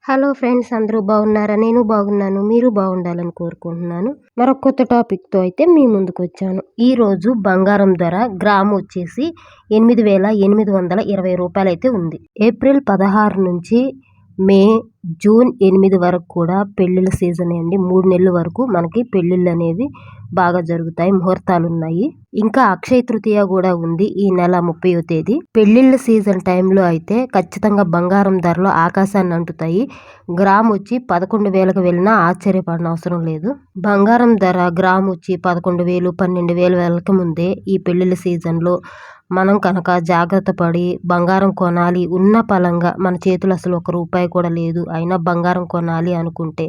Hello friends, అందరూ బాగున్నారా? నేను బాగున్నాను. మీరు బాగుండాలని కోరుకుంటున్నాను. మరొక కొత్త టాపిక్‌తో అయితే మీ ముందుకొచ్చాను. ఈరోజు బంగారం ధర గ్రాము వచ్చేసి రూ. 8,820 అయితే ఉంది. ఏప్రిల్ 16 నుంచి మే, జూన్ 8 వరకు కూడా పెళ్ళిళ్ళ సీజనే అండి. 3 నెలల వరకు మనకి పెళ్ళిళ్ళనేవి బాగా జరుగుతాయి. ముహూర్తాలున్నాయి. ఇంకా అక్షయ తృతీయ కూడా ఉంది ఈ నెల 30వ తేదీ. పెళ్ళిళ్ళ సీజన్ టైంలో అయితే ఖచ్చితంగా బంగారం ధరలు ఆకాశాన్ని అంటుతాయి. గ్రామ్ వచ్చి 11,000కి వెళ్ళినా ఆశ్చర్యపడనవసరం లేదు. బంగారం ధర గ్రామ్ వచ్చి 11,000, 12,000 వెళ్ళక ముందే ఈ పెళ్ళిళ్ళ సీజన్లో మనం కనుక జాగ్రత్త పడి బంగారం కొనాలి, ఉన్న పలంగా మన చేతులు అసలు ₹1 కూడా లేదు అయినా బంగారం కొనాలి అనుకుంటే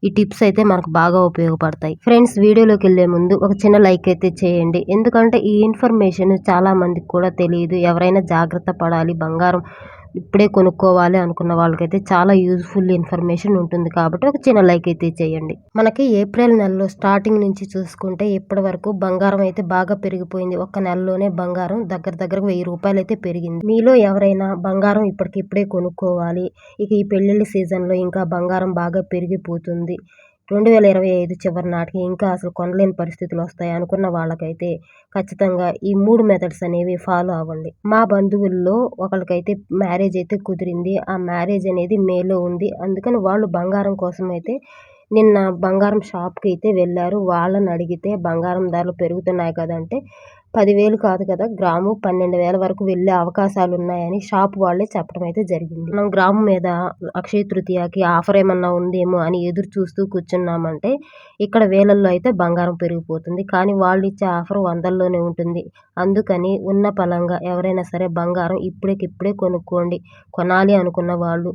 ఈ టిప్స్ అయితే మనకు బాగా ఉపయోగపడతాయి. ఫ్రెండ్స్, వీడియోలోకి వెళ్ళే ముందు ఒక చిన్న లైక్ అయితే చేయండి. ఎందుకంటే ఈ ఇన్ఫర్మేషన్ చాలా మందికి కూడా తెలియదు. ఎవరైనా జాగ్రత్త పడాలి, బంగారం ఇప్పుడే కొనుక్కోవాలి అనుకున్న వాళ్ళకైతే చాలా యూజ్ఫుల్ ఇన్ఫర్మేషన్ ఉంటుంది. కాబట్టి ఒక చిన్న లైక్ అయితే చేయండి. మనకి ఏప్రిల్ నెలలో స్టార్టింగ్ నుంచి చూసుకుంటే ఇప్పటి వరకు బంగారం అయితే బాగా పెరిగిపోయింది. ఒక్క నెలలోనే బంగారం దగ్గరకు ₹1000 అయితే పెరిగింది. మీలో ఎవరైనా బంగారం ఇప్పటికిప్పుడే కొనుక్కోవాలి, ఇక ఈ పెళ్ళిళ్ళ సీజన్లో ఇంకా బంగారం బాగా పెరిగిపోతుంది, 2025 చివరి నాటికి ఇంకా అసలు కొనలేని పరిస్థితులు వస్తాయి అనుకున్న వాళ్ళకైతే ఖచ్చితంగా ఈ 3 మెథడ్స్ అనేవి ఫాలో అవ్వండి. మా బంధువుల్లో ఒకరికైతే మ్యారేజ్ అయితే కుదిరింది. ఆ మ్యారేజ్ అనేది మేలో ఉంది. అందుకని వాళ్ళు బంగారం కోసం అయితే నిన్న బంగారం షాప్కి అయితే వెళ్ళారు. వాళ్ళని అడిగితే బంగారం ధరలు పెరుగుతున్నాయి కదంటే 10,000 కాదు కదా, గ్రాము 12,000 వరకు వెళ్ళే అవకాశాలు ఉన్నాయని షాప్ వాళ్ళే చెప్పడం అయితే జరిగింది. మనం గ్రాము మీద అక్షయ తృతీయకి ఆఫర్ ఏమన్నా ఉందేమో అని ఎదురు చూస్తూ కూర్చున్నామంటే ఇక్కడ వేలల్లో అయితే బంగారం పెరిగిపోతుంది. కానీ వాళ్ళు ఇచ్చే ఆఫర్ వందల్లోనే ఉంటుంది. అందుకని ఉన్న పలంగా ఎవరైనా సరే బంగారం ఇప్పుడే కొనుక్కోండి. కొనాలి అనుకున్న వాళ్ళు,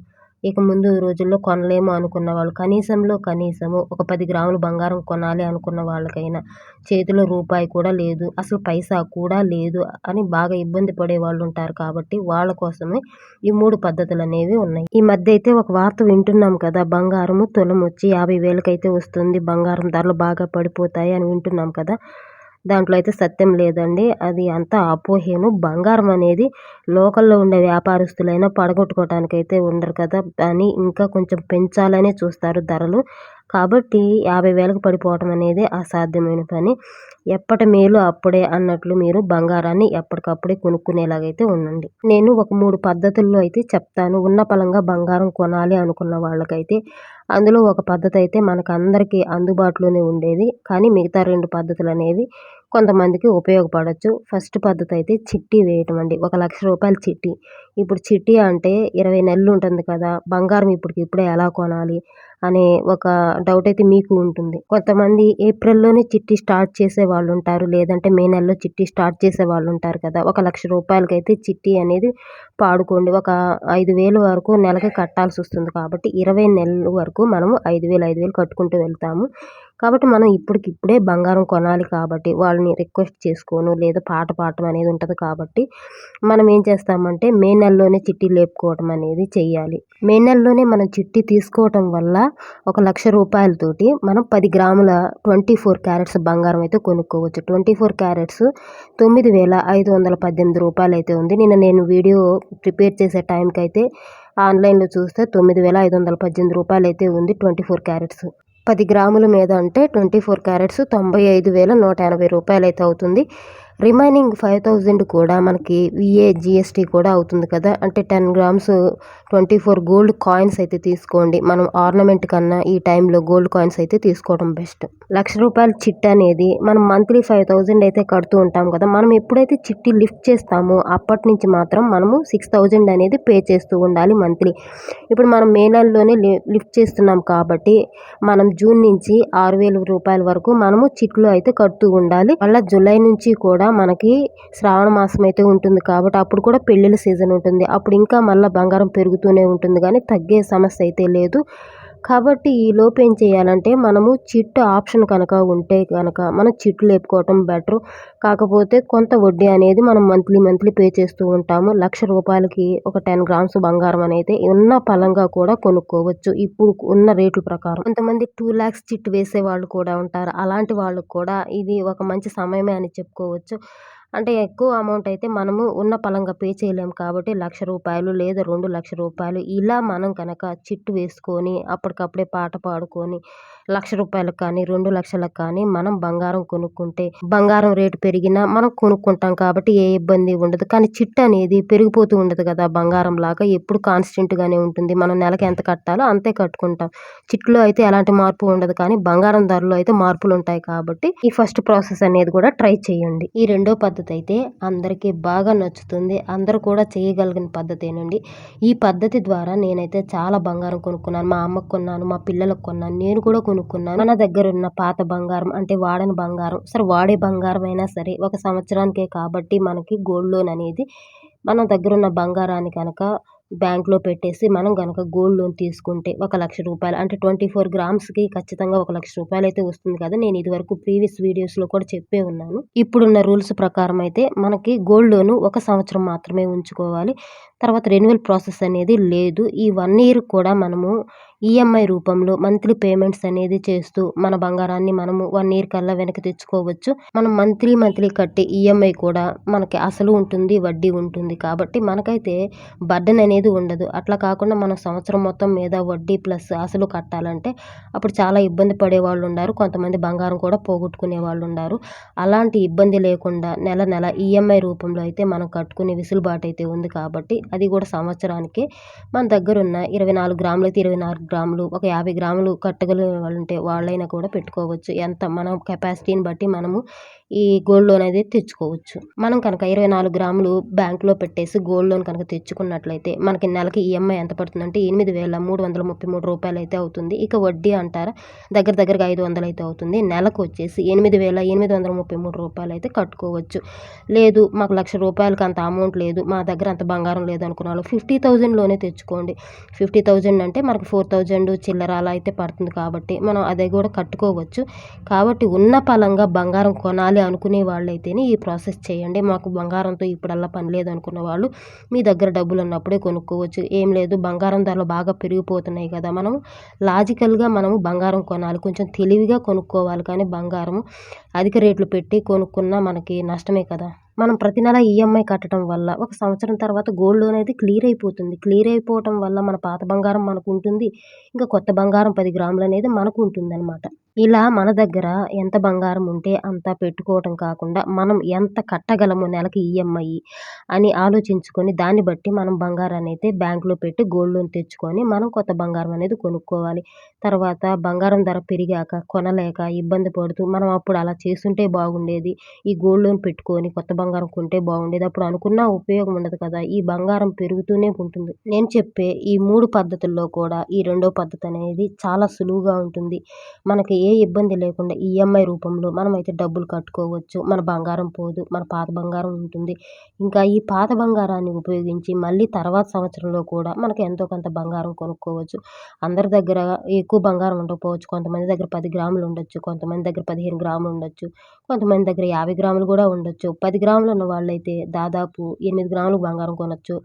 ఇక ముందు రోజుల్లో కొనలేము అనుకున్న వాళ్ళు, కనీసము ఒక 10 గ్రాములు బంగారం కొనాలి అనుకున్న వాళ్ళకైనా చేతిలో రూపాయి కూడా లేదు, అసలు పైసా కూడా లేదు అని బాగా ఇబ్బంది పడే వాళ్ళు ఉంటారు. కాబట్టి వాళ్ళ కోసమే ఈ 3 పద్ధతులు అనేవి ఉన్నాయి. ఈ మధ్య అయితే ఒక వార్త వింటున్నాం కదా, బంగారము తులం వచ్చి 50,000కి అయితే వస్తుంది, బంగారం ధరలు బాగా పడిపోతాయి అని వింటున్నాం కదా. దాంట్లో అయితే సత్యం లేదండి. అది అంతా అపోహేను. బంగారం అనేది లోకల్లో ఉండే వ్యాపారస్తులైనా పడగొట్టుకోవటానికైతే ఉండరు కదా, అని ఇంకా కొంచెం పెంచాలనే చూస్తారు ధరలు. కాబట్టి 50,000కి పడిపోవటం అనేది అసాధ్యమైన పని. ఎప్పటి మేలు అప్పుడే అన్నట్లు మీరు బంగారాన్ని ఎప్పటికప్పుడే కొనుక్కునేలాగైతే ఉండండి. నేను ఒక 3 పద్ధతుల్లో అయితే చెప్తాను. ఉన్న పలంగా బంగారం కొనాలి అనుకున్న వాళ్ళకైతే అందులో ఒక పద్ధతి అయితే మనకందరికీ అందుబాటులోనే ఉండేది. కానీ మిగతా 2 పద్ధతులు అనేవి కొంతమందికి ఉపయోగపడవచ్చు. ఫస్ట్ పద్ధతి అయితే చిట్టి వేయటం అండి. ₹1,00,000 చిట్టి. ఇప్పుడు చిట్టి అంటే 20 నెలలు ఉంటుంది కదా, బంగారం ఇప్పటికిప్పుడే ఎలా కొనాలి అనే ఒక డౌట్ అయితే మీకు ఉంటుంది. కొంతమంది ఏప్రిల్‌లోనే చిట్టి స్టార్ట్ చేసే వాళ్ళు ఉంటారు, లేదంటే మే నెలలో చిట్టి స్టార్ట్ చేసే వాళ్ళు ఉంటారు కదా. ₹1,00,000 అయితే చిట్టి అనేది పాడుకోండి. ఒక 5,000 వరకు నెలకి కట్టాల్సి వస్తుంది. కాబట్టి 20 నెలల వరకు మనము 5,000 కట్టుకుంటూ వెళ్తాము. కాబట్టి మనం ఇప్పటికిప్పుడే బంగారం కొనాలి కాబట్టి వాళ్ళని రిక్వెస్ట్ చేసుకోను, లేదా పాట పాడటం అనేది ఉంటుంది. కాబట్టి మనం ఏం చేస్తామంటే మే నెలలోనే చిట్టి లేపుకోవటం అనేది చెయ్యాలి. మే నెలలోనే మనం చిట్టి తీసుకోవటం వల్ల ₹1,00,000 మనం 10 గ్రాముల 24 క్యారెట్స్ బంగారం అయితే కొనుక్కోవచ్చు. 24 క్యారెట్స్ ₹9,518 అయితే ఉంది. నిన్న నేను వీడియో ప్రిపేర్ చేసే టైంకి అయితే ఆన్లైన్లో చూస్తే ₹9,518 అయితే ఉంది 24 క్యారెట్స్. 10 గ్రాముల మీద అంటే 24 క్యారెట్స్ ₹95,180 అయితే అవుతుంది. రిమైనింగ్ 5,000 కూడా మనకి విఏ జీఎస్టీ కూడా అవుతుంది కదా. అంటే 10 గ్రామ్స్ 24 గోల్డ్ కాయిన్స్ అయితే తీసుకోండి. మనం ఆర్నమెంట్ కన్నా ఈ టైంలో గోల్డ్ కాయిన్స్ అయితే తీసుకోవడం బెస్ట్. ₹1,00,000 చిట్ అనేది మనం మంత్లీ 5,000 అయితే కడుతూ ఉంటాం కదా. మనం ఎప్పుడైతే చిట్టి లిఫ్ట్ చేస్తామో అప్పటి నుంచి మాత్రం మనము 6,000 అనేది పే చేస్తూ ఉండాలి మంత్లీ. ఇప్పుడు మనం మే నెలలోనే లిఫ్ట్ చేస్తున్నాం కాబట్టి మనం జూన్ నుంచి ₹6,000 వరకు మనము చిట్లు అయితే కడుతూ ఉండాలి. మళ్ళీ జూలై నుంచి కూడా మనకి శ్రావణ మాసం అయితే ఉంటుంది కాబట్టి అప్పుడు కూడా పెళ్ళిళ్ళ సీజన్ ఉంటుంది. అప్పుడు ఇంకా మళ్ళీ బంగారం పెరుగుతూనే ఉంటుంది, కానీ తగ్గే సమస్య అయితే లేదు. కాబట్టి ఈ లోపు ఏం చేయాలంటే మనము చిట్ ఆప్షన్ కనుక ఉంటే కనుక మనం చిట్లు లేపుకోవటం బెటరు. కాకపోతే కొంత వడ్డీ అనేది మనం మంత్లీ పే చేస్తూ ఉంటాము. ₹1,00,000కి ఒక 10 గ్రామ్స్ బంగారం అనేది ఉన్న పలంగా కూడా కొనుక్కోవచ్చు ఇప్పుడు ఉన్న రేట్ల ప్రకారం. కొంతమంది 2 lakhs చిట్ వేసే వాళ్ళు కూడా ఉంటారు. అలాంటి వాళ్ళకు కూడా ఇది ఒక మంచి సమయమే అని చెప్పుకోవచ్చు. అంటే ఎక్కువ అమౌంట్ అయితే మనము ఉన్న పలంగా పే చేయలేము కాబట్టి రూ. 1,00,000 లేదా 2,00,000 ఇలా మనం కనుక చిట్టు వేసుకొని అప్పటికప్పుడే పాట పాడుకొని రూ. 1,00,000 కానీ 2,00,000 కానీ మనం బంగారం కొనుక్కుంటే బంగారం రేటు పెరిగినా మనం కొనుక్కుంటాం కాబట్టి ఏ ఇబ్బంది ఉండదు. కానీ చిట్టు అనేది పెరిగిపోతూ ఉండదు కదా! బంగారం లాగా ఎప్పుడు కాన్స్టెంట్‌గానే ఉంటుంది. మనం నెలకి ఎంత కట్టాలో అంతే కట్టుకుంటాం. చిట్టులో అయితే ఎలాంటి మార్పు ఉండదు. కానీ బంగారం ధరలో అయితే మార్పులుంటాయి కాబట్టి ఈ ఫస్ట్ ప్రాసెస్ అనేది కూడా ట్రై చేయండి. ఈ రెండో పద్ధతి అయితే అందరికీ బాగా నచ్చుతుంది. అందరూ కూడా చేయగలిగిన పద్ధతేనండి. ఈ పద్ధతి ద్వారా నేనైతే చాలా బంగారం కొనుక్కున్నాను. మా అమ్మకు కొన్నాను, మా పిల్లలకు కొన్నాను, నేను కూడా కొనుక్కున్నాను. మన దగ్గర ఉన్న పాత బంగారం అంటే వాడని బంగారం, సరే వాడే బంగారం అయినా సరే ఒక సంవత్సరానికే కాబట్టి మనకి గోల్డ్ లోన్ అనేది మన దగ్గర ఉన్న బంగారాన్ని కనుక బ్యాంక్‌లో పెట్టేసి మనం గనక గోల్డ్ లోన్ తీసుకుంటే ఒక రూ. 1,00,000 అంటే 24 గ్రామ్స్‌కి ఖచ్చితంగా ఒక రూ. 1,00,000 అయితే వస్తుంది కదా! నేను ఇదివరకు ప్రీవియస్ వీడియోస్‌లో కూడా చెప్పే ఉన్నాను. ఇప్పుడున్న రూల్స్ ప్రకారం అయితే మనకి గోల్డ్ లోన్ ఒక సంవత్సరం మాత్రమే ఉంచుకోవాలి. తర్వాత రెన్యువల్ ప్రాసెస్ అనేది లేదు. ఈ 1 ఇయర్ కూడా మనము ఈఎంఐ రూపంలో మంత్లీ పేమెంట్స్ అనేది చేస్తూ మన బంగారాన్ని మనము 1 ఇయర్ కల్లా వెనక్కి తెచ్చుకోవచ్చు. మనం మంత్లీ కట్టే ఈఎంఐ కూడా మనకి అసలు ఉంటుంది, వడ్డీ ఉంటుంది. కాబట్టి మనకైతే బర్డెన్ అనేది ఉండదు. అట్లా కాకుండా మనం సంవత్సరం మొత్తం మీద వడ్డీ ప్లస్ అసలు కట్టాలంటే అప్పుడు చాలా ఇబ్బంది పడేవాళ్ళు ఉన్నారు. కొంతమంది బంగారం కూడా పోగొట్టుకునే వాళ్ళు ఉన్నారు. అలాంటి ఇబ్బంది లేకుండా నెల ఈఎంఐ రూపంలో అయితే మనం కట్టుకునే వెసులుబాటు అయితే ఉంది కాబట్టి అది కూడా సంవత్సరానికి మన దగ్గరున్న 24 గ్రాములు అయితే 24 గ్రాములు, ఒక 50 గ్రాములు కట్టగలిగే వాళ్ళుంటే వాళ్ళైనా కూడా పెట్టుకోవచ్చు. ఎంత మనం కెపాసిటీని బట్టి మనము ఈ గోల్డ్ లోన్ అనేది తెచ్చుకోవచ్చు. మనం కనుక 24 గ్రాములు బ్యాంక్‌లో పెట్టేసి గోల్డ్ లోన్ కనుక తెచ్చుకున్నట్లయితే మనకి నెలకి ఈఎంఐ ఎంత పడుతుందంటే రూ. 8,333 అయితే అవుతుంది. ఇక వడ్డీ అంటారా దగ్గరగా 500 అయితే అవుతుంది. నెలకొచ్చేసి రూ. 8,833 అయితే కట్టుకోవచ్చు. లేదు మాకు రూ. 1,00,000కి అంత అమౌంట్ లేదు, మా దగ్గర అంత బంగారం లేదు అనుకున్న వాళ్ళు 50,000 లోనే తెచ్చుకోండి. 50,000 అంటే మనకు 4,000 చిల్లర అలా అయితే పడుతుంది కాబట్టి మనం అది కూడా కట్టుకోవచ్చు. కాబట్టి ఉన్న పలంగా బంగారం కొనాలి అనుకునే వాళ్ళైతేనే ఈ ప్రాసెస్ చేయండి. మాకు బంగారంతో ఇప్పుడల్లా పని లేదు అనుకున్న వాళ్ళు మీ దగ్గర డబ్బులు ఉన్నప్పుడే కొనుక్కోవచ్చు. ఏం లేదు బంగారం ధరలు బాగా పెరిగిపోతున్నాయి కదా! మనం లాజికల్‌గా మనము బంగారం కొనాలి. కొంచెం తెలివిగా కొనుక్కోవాలి. కానీ బంగారము అధిక రేట్లు పెట్టి కొనుక్కున్నా మనకి నష్టమే కదా! మనం ప్రతి నెల ఈఎంఐ కట్టడం వల్ల ఒక సంవత్సరం తర్వాత గోల్డ్ లోన్ అయితే క్లియర్ అయిపోతుంది. క్లియర్ అయిపోవటం వల్ల మన పాత బంగారం మనకుంటుంది. ఇంకా కొత్త బంగారం 10 గ్రాములనేది మనకు ఉంటుందనమాట. ఇలా మన దగ్గర ఎంత బంగారం ఉంటే అంత పెట్టుకోవటం కాకుండా మనం ఎంత కట్టగలమో నెలకి ఈఎంఐ అని ఆలోచించుకొని దాన్ని బట్టి మనం బంగారాన్ని అయితే బ్యాంక్‌లో పెట్టి గోల్డ్ లోన్ తెచ్చుకొని మనం కొత్త బంగారం అనేది కొనుక్కోవాలి. తర్వాత బంగారం ధర పెరిగాక కొనలేక ఇబ్బంది పడుతూ మనం అప్పుడు అలా చేసుంటే బాగుండేది. ఈ గోల్డ్ లోన్ పెట్టుకొని కొత్త బంగారం కొంటే బాగుండేది. అప్పుడు అనుకున్నా ఉపయోగం ఉండదు కదా! ఈ బంగారం పెరుగుతూనే ఉంటుంది. నేను చెప్పే ఈ 3 పద్ధతుల్లో కూడా ఈ రెండో పద్ధతి అనేది చాలా సులువుగా ఉంటుంది. మనకి ఏ ఇబ్బంది లేకుండా ఈఎంఐ రూపంలో మనమైతే డబ్బులు కట్టుకోవచ్చు. మన బంగారం పోదు. మన పాత బంగారం ఉంటుంది. ఇంకా ఈ పాత బంగారాన్ని ఉపయోగించి మళ్ళీ తర్వాత సంవత్సరంలో కూడా మనకు ఎంతో కొంత బంగారం కొనుక్కోవచ్చు. అందరి దగ్గర ఎక్కువ బంగారం ఉండకపోవచ్చు. కొంతమంది దగ్గర 10 గ్రాములు ఉండొచ్చు. కొంతమంది దగ్గర 15 గ్రాములు ఉండొచ్చు. కొంతమంది దగ్గర 50 గ్రాములు కూడా ఉండొచ్చు. 10 గ్రాములు ఉన్న వాళ్ళైతే దాదాపు 8 గ్రాములు బంగారం కొనొచ్చు.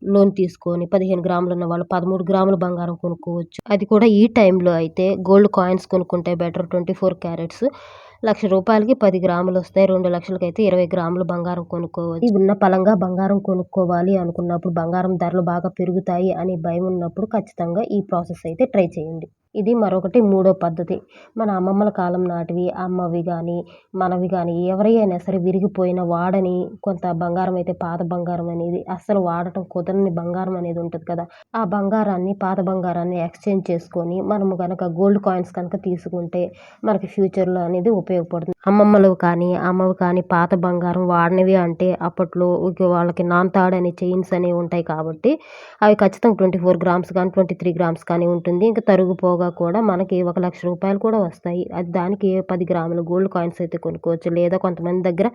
లోన్ తీసుకొని 15 గ్రాములు ఉన్న వాళ్ళు 13 గ్రాముల బంగారం కొనుక్కోవచ్చు. అది కూడా ఈ టైంలో అయితే గోల్డ్ కాయిన్స్ కొనుక్కుంటే బెటర్. 24 క్యారెట్స్ రూ. 1,00,000కి 10 గ్రాములు వస్తాయి. 2,00,000కి అయితే 20 గ్రాములు బంగారం కొనుక్కోవచ్చు. ఉన్న పలంగా బంగారం కొనుక్కోవాలి అనుకున్నప్పుడు బంగారం ధరలు బాగా పెరుగుతాయి అని భయం ఉన్నప్పుడు ఖచ్చితంగా ఈ ప్రాసెస్ అయితే ట్రై చేయండి. ఇది మరొకటి మూడో పద్ధతి. మన అమ్మమ్మల కాలం నాటివి అమ్మవి గానీ, మనవి గానీ ఎవరైనా సరే విరిగిపోయిన వాడని కొంత బంగారం అయితే పాత బంగారం అనేది అస్సలు వాడటం కుదరని బంగారం అనేది ఉంటది కదా! ఆ బంగారాన్ని పాత బంగారాన్ని ఎక్స్‌చేంజ్ చేసుకొని మనము గనక గోల్డ్ కాయిన్స్ కనుక తీసుకుంటే మనకి ఫ్యూచర్‌లో అనేది ఉపయోగపడుతుంది. అమ్మమ్మలు కానీ, అమ్మవి కానీ పాత బంగారం వాడినవి అంటే అప్పట్లో వాళ్ళకి నాన్‌తాడు అని చైన్స్ అనేవి ఉంటాయి కాబట్టి అవి ఖచ్చితంగా 24 గ్రామ్స్ కానీ, 23 గ్రామ్స్ కానీ ఉంటుంది. ఇంకా తరుగుపోగా కూడా మనకి రూ. 1,00,000 కూడా వస్తాయి. అది దానికి 10 గ్రాములు గోల్డ్ కాయిన్స్ అయితే కొనుక్కోవచ్చు. లేదా కొంతమంది దగ్గర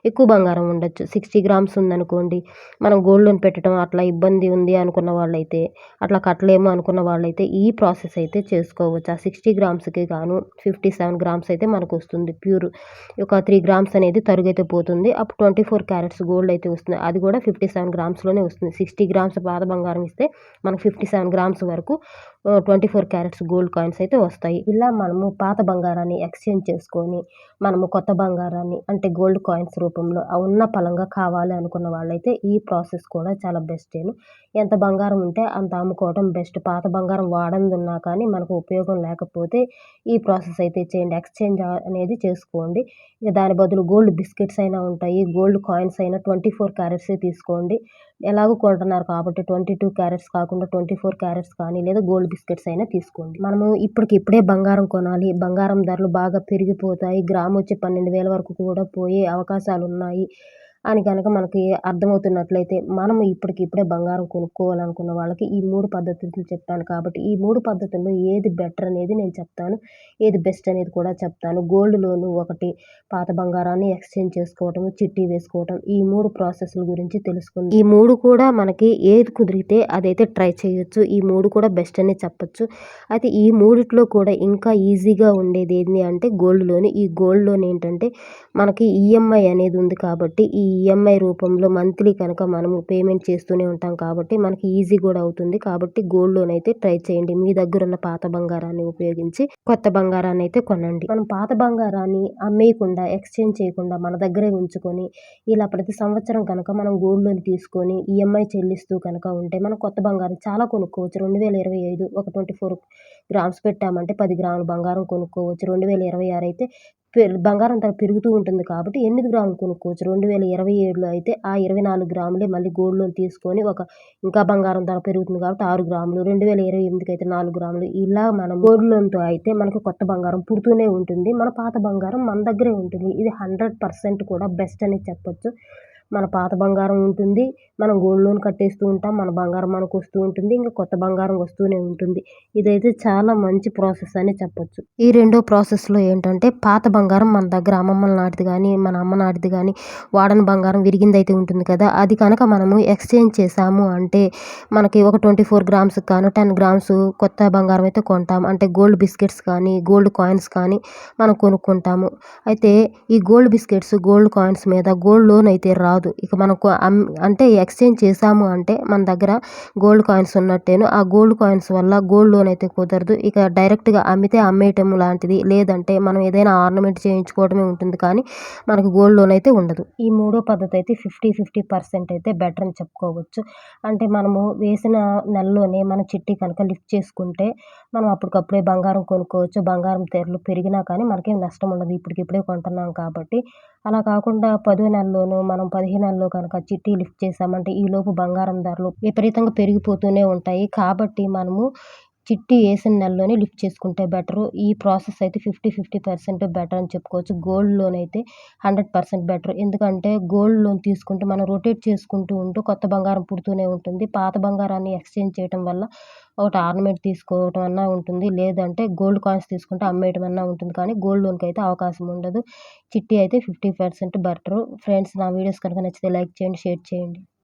ఎక్కువ బంగారం ఉండొచ్చు. 60 గ్రామ్స్ ఉందనుకోండి, మనం గోల్డ్ లోన్ పెట్టడం అట్లా ఇబ్బంది ఉంది అనుకున్న వాళ్ళైతే, అట్లా కట్టలేము అనుకున్న వాళ్ళైతే ఈ ప్రాసెస్ అయితే చేసుకోవచ్చు. ఆ 60 గ్రామ్స్‌కి గాను 57 గ్రామ్స్ అయితే మనకొస్తుంది ప్యూర్. ఒక 3 గ్రామ్స్ అనేది తరుగైతే పోతుంది. అప్పుడు 24 క్యారెట్స్ గోల్డ్ అయితే వస్తుంది. అది కూడా 57 గ్రామ్స్‌లోనే వస్తుంది. 60 గ్రామ్స్ పాత బంగారం ఇస్తే మనకు 57 గ్రామ్స్ వరకు 24 క్యారెట్స్ గోల్డ్ కాయిన్స్ అయితే వస్తాయి. ఇలా మనము పాత బంగారాన్ని ఎక్స్‌చేంజ్ చేసుకొని, మనము కొత్త బంగారాన్ని అంటే గోల్డ్ కాయిన్స్ రూపంలో ఉన్న పళంగా కావాలి అనుకున్న వాళ్ళైతే ఈ ప్రాసెస్ కూడా చాలా బెస్టేను. ఎంత బంగారం ఉంటే అంత అమ్ముకోవడం బెస్ట్. పాత బంగారం వాడందున్నా కానీ మనకు ఉపయోగం లేకపోతే ఈ ప్రాసెస్ అయితే చేయండి. ఎక్స్‌చేంజ్ అనేది చేసుకోండి. ఇక దాని బదులు గోల్డ్ బిస్కెట్స్ అయినా ఉంటాయి. గోల్డ్ కాయిన్స్ అయినా 24 క్యారెట్సే తీసుకోండి. ఎలాగో కొంటున్నారు కాబట్టి 22 క్యారెట్స్ కాకుండా 24 క్యారెట్స్ కానీ లేదా గోల్డ్ బిస్కెట్స్ అయినా తీసుకోండి. మనము ఇప్పటికిప్పుడే బంగారం కొనాలి. బంగారం ధరలు బాగా పెరిగిపోతాయి. గ్రామొచ్చి 12,000 వరకు కూడా పోయే అవకాశాలున్నాయి అని గనక మనకి అర్థమవుతున్నట్లయితే, మనము ఇప్పటికిప్పుడే బంగారం కొనుక్కోవాలనుకున్న వాళ్ళకి ఈ 3 పద్ధతులు చెప్పాను కాబట్టి, ఈ 3 పద్ధతుల్లో ఏది బెటర్ అనేది నేను చెప్తాను. ఏది బెస్ట్ అనేది కూడా చెప్తాను. గోల్డ్ లోను ఒకటి, పాత బంగారాన్ని ఎక్స్‌చేంజ్ చేసుకోవటం, చిట్టి వేసుకోవటం ఈ 3 ప్రాసెస్‌ల గురించి తెలుసుకుందాం. ఈ 3 కూడా మనకి ఏది కుదిరితే అదైతే ట్రై చేయొచ్చు. ఈ 3 కూడా బెస్ట్ అనే చెప్పొచ్చు. అయితే ఈ మూడిట్లో కూడా ఇంకా ఈజీగా ఉండేదేంది అంటే గోల్డ్ లోన్. ఈ గోల్డ్ లోన్ ఏంటంటే మనకి ఈఎంఐ అనేది ఉంది కాబట్టి, ఈ ఈఎంఐ రూపంలో మంత్లీ కనుక మనము పేమెంట్ చేస్తూనే ఉంటాం కాబట్టి మనకి ఈజీ కూడా అవుతుంది. కాబట్టి గోల్డ్ లోన్ అయితే ట్రై చేయండి. మీ దగ్గరున్న పాత బంగారాన్ని ఉపయోగించి కొత్త బంగారాన్ని అయితే కొనండి. మనం పాత బంగారాన్ని అమ్మేయకుండా, ఎక్స్‌చేంజ్ చేయకుండా మన దగ్గరే ఉంచుకొని, ఇలా ప్రతి సంవత్సరం కనుక మనం గోల్డ్ లోన్ తీసుకొని ఈఎంఐ చెల్లిస్తూ కనుక ఉంటే మనం కొత్త బంగారం చాలా కొనుక్కోవచ్చు. 2025 ఒక 24 గ్రామ్స్ పెట్టామంటే 10 గ్రాముల బంగారం కొనుక్కోవచ్చు. 2026 అయితే బంగారం ధర పెరుగుతూ ఉంటుంది కాబట్టి 8 గ్రాములు కొనుక్కోవచ్చు. 2027లో అయితే ఆ 24 గ్రాములే మళ్ళీ గోల్డ్ లోన్ తీసుకొని ఇంకా బంగారం ధర పెరుగుతుంది కాబట్టి 6 గ్రాములు, 2028కి అయితే 4 గ్రాములు ఇలా మనం గోల్డ్ లోన్‌తో అయితే మనకు కొత్త బంగారం పుడుతూనే ఉంటుంది. మన పాత బంగారం మన దగ్గరే ఉంటుంది. ఇది 100% కూడా బెస్ట్ అని చెప్పొచ్చు. మన పాత బంగారం ఉంటుంది. మనం గోల్డ్ లోన్ కట్టేస్తూ ఉంటాం. మన బంగారం మనకొస్తూ ఉంటుంది. ఇంకా కొత్త బంగారం వస్తూనే ఉంటుంది. ఇదైతే చాలా మంచి ప్రాసెస్ అని చెప్పొచ్చు. ఈ రెండో ప్రాసెస్‌లో ఏంటంటే పాత బంగారం మన దగ్గర అమ్మమ్మల నాటిది గానీ, మన అమ్మ నాటిది గానీ, వాడని బంగారం విరిగిందైతే ఉంటుంది కదా! అది కనుక మనము ఎక్స్‌చేంజ్ చేశాము అంటే మనకి ఒక 24 గ్రామ్స్‌కి గాను 10 గ్రామ్స్ కొత్త బంగారం అయితే కొంటాం. అంటే గోల్డ్ బిస్కెట్స్ కానీ, గోల్డ్ కాయిన్స్ కానీ మనం కొనుక్కుంటాము. అయితే ఈ గోల్డ్ బిస్కెట్స్, గోల్డ్ కాయిన్స్ మీద గోల్డ్ లోన్ అయితే రాదు. ఇక మనకు అంటే ఎక్స్‌చేంజ్ చేశాము అంటే మన దగ్గర గోల్డ్ కాయిన్స్ ఉన్నట్టేను. ఆ గోల్డ్ కాయిన్స్ వల్ల గోల్డ్ లోన్ అయితే కుదరదు. ఇక డైరెక్ట్‌గా అమ్మితే అమ్మేయటం లాంటిది. లేదంటే మనం ఏదైనా ఆర్నమెంట్ చేయించుకోవడమే ఉంటుంది కానీ మనకు గోల్డ్ లోన్ అయితే ఉండదు. ఈ మూడో పద్ధతి అయితే 50% అయితే బెటర్ అని చెప్పుకోవచ్చు. అంటే మనము వేసిన నెలలోనే మన చిట్టి కనుక లిఫ్ట్ చేసుకుంటే మనం అప్పటికప్పుడే బంగారం కొనుక్కోవచ్చు. బంగారం ధరలు పెరిగినా కానీ మనకేం నష్టం ఉండదు. ఇప్పటికిప్పుడే కొంటున్నాం కాబట్టి. అలా కాకుండా 10వ నెలలోనో మనం 15 కనుక చిట్టి లిఫ్ట్ చేశామంటే ఈలోపు బంగారం ధరలు విపరీతంగా పెరిగిపోతూనే ఉంటాయి. కాబట్టి మనము చిట్టి ఏసిన నెలలోనే లిఫ్ట్ చేసుకుంటే బెటరు. ఈ ప్రాసెస్ అయితే 50% బెటర్ అని చెప్పుకోవచ్చు. గోల్డ్ లోన్ అయితే 100% బెటర్. ఎందుకంటే గోల్డ్ లోన్ తీసుకుంటే మనం రొటేట్ చేసుకుంటూ ఉంటూ కొత్త బంగారం పుడుతూనే ఉంటుంది. పాత బంగారాన్ని ఎక్స్‌చేంజ్ చేయటం వల్ల ఒకటి ఆర్నమెంట్ తీసుకోవటం అన్నా ఉంటుంది. లేదంటే గోల్డ్ కాయిన్స్ తీసుకుంటే అమ్మేయటం అన్నా ఉంటుంది. కానీ గోల్డ్ లోన్‌కైతే అవకాశం ఉండదు. చిట్టి అయితే 50% బెటరు. ఫ్రెండ్స్ నా వీడియోస్ కనుక నచ్చితే లైక్ చేయండి, షేర్ చేయండి.